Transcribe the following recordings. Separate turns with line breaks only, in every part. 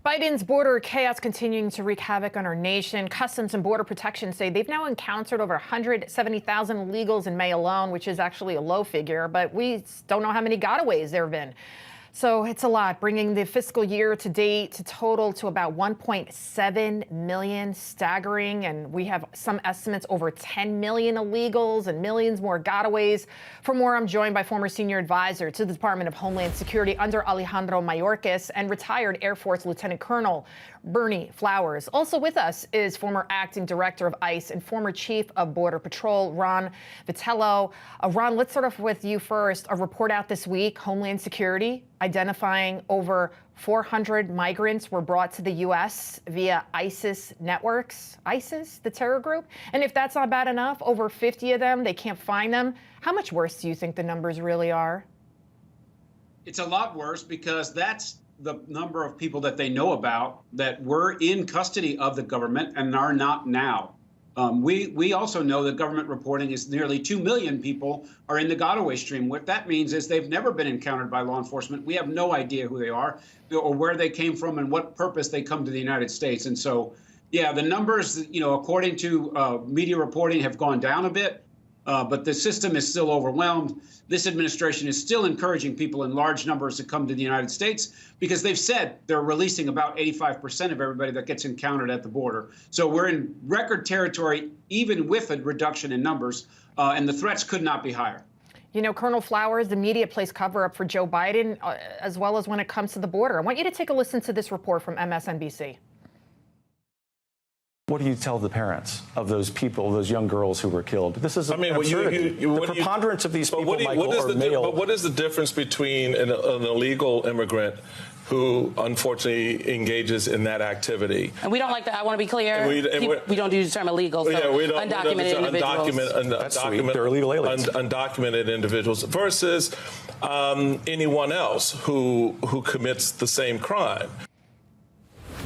Biden's border chaos continuing to wreak havoc on our nation. Customs and Border Protection say they've now encountered over 170,000 illegals in May alone, which is actually a low figure, but we don't know how many gotaways there have been. So it's a lot, bringing the fiscal year to date to total to about 1.7 million, staggering. And we have some estimates over 10 million illegals and millions more gotaways. For more, I'm joined by former senior advisor to the Department of Homeland Security under Alejandro Mayorkas and retired Air Force Lieutenant Colonel Bernie Flowers. Also with us is former acting director of ICE and former chief of Border Patrol, Ron VITIELLO. Ron, let's start off with you first. A report out this week, Homeland Security identifying over 400 migrants were brought to the U.S. via ISIS networks. ISIS, the terror group? And if that's not bad enough, over 50 of them, they can't find them. How much worse do you think the numbers really are?
It's a lot worse because that's the number of people that they know about that were in custody of the government and are not now. We also know that government reporting is nearly 2 million people are in the Gotaway stream. What that means is they've never been encountered by law enforcement. We have no idea who they are or where they came from and what purpose they come to the United States. And so, yeah, the numbers, according to media reporting, have gone down a bit. But the system is still overwhelmed. This administration is still encouraging people in large numbers to come to the United States because they've said they're releasing about 85% of everybody that gets encountered at the border. So we're in record territory, even with a reduction in numbers, and the threats could not be higher.
You know, Colonel Flowers, the media plays cover-up for Joe Biden, as well as when it comes to the border. I want you to take a listen to this report from MSNBC.
What do you tell the parents of those people, those young girls who were killed? This is absurdity. The preponderance of these people, Michael, are male.
But what is the difference between an illegal immigrant who unfortunately engages in that activity?
And we don't like that. I want to be clear. We don't use the term illegal. So
yeah, we don't,
undocumented individuals.
That's sweet. They're illegal aliens.
Undocumented individuals versus anyone else who commits the same crime.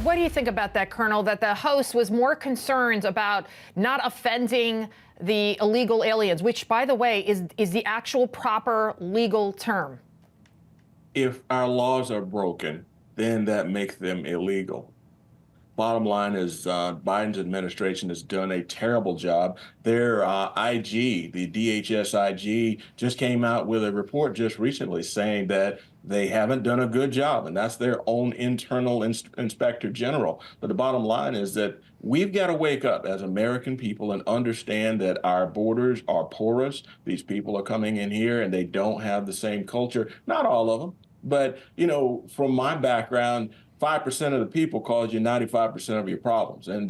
What do you think about that, Colonel, that the host was more concerned about not offending the illegal aliens, which, by the way, is the actual proper legal term?
If our laws are broken, then that makes them illegal. Bottom line is Biden's administration has done a terrible job. Their IG, the DHS IG, just came out with a report just recently saying that they haven't done a good job, and that's their own internal inspector general. But the bottom line is that we've got to wake up as American people and understand that our borders are porous. These people are coming in here and they don't have the same culture. Not all of them, but, from my background, 5% of the people cause you 95% of your problems. And,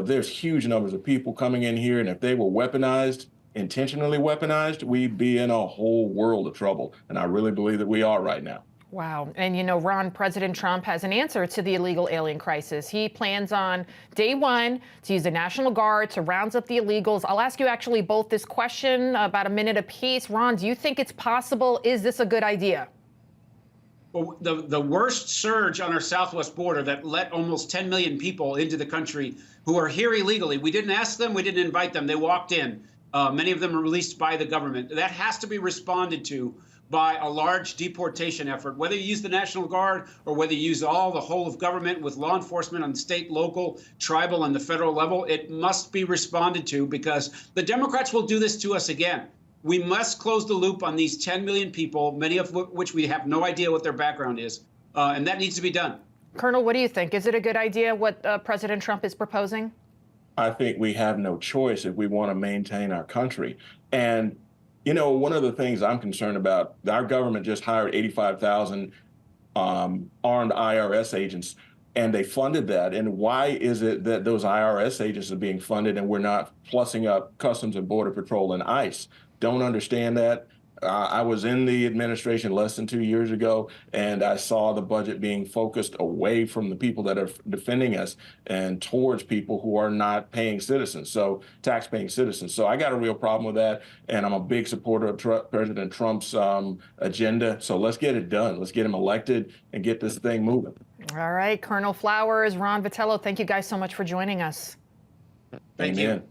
there's huge numbers of people coming in here, and if they were weaponized, intentionally weaponized, we'd be in a whole world of trouble. And I really believe that we are right now.
Wow. And, Ron, President Trump has an answer to the illegal alien crisis. He plans on day one to use the National Guard to round up the illegals. I'll ask you actually both this question, about a minute apiece. Ron, do you think it's possible? Is this a good idea?
Well, the worst surge on our southwest border that let almost 10 million people into the country who are here illegally. We didn't ask them. We didn't invite them. They walked in. Many of them are released by the government. That has to be responded to by a large deportation effort, whether you use the National Guard or whether you use the whole of government with law enforcement on state, local, tribal, and the federal level. It must be responded to because the Democrats will do this to us again. We must close the loop on these 10 million people, many of which we have no idea what their background is, and that needs to be done.
Colonel, what do you think? Is it a good idea what President Trump is proposing? I
think we have no choice if we want to maintain our country. And, one of the things I'm concerned about, our government just hired 85,000 armed IRS agents, and they funded that. And why is it that those IRS agents are being funded and we're not plussing up Customs and Border Patrol and ICE? Don't understand that. I was in the administration less than 2 years ago, and I saw the budget being focused away from the people that are defending us and towards people who are not paying citizens, tax-paying citizens. So I got a real problem with that, and I'm a big supporter of President Trump's agenda. So let's get it done. Let's get him elected and get this thing moving.
All right, Colonel Flowers, Ron VITIELLO, thank you guys so much for joining us.
Thank you.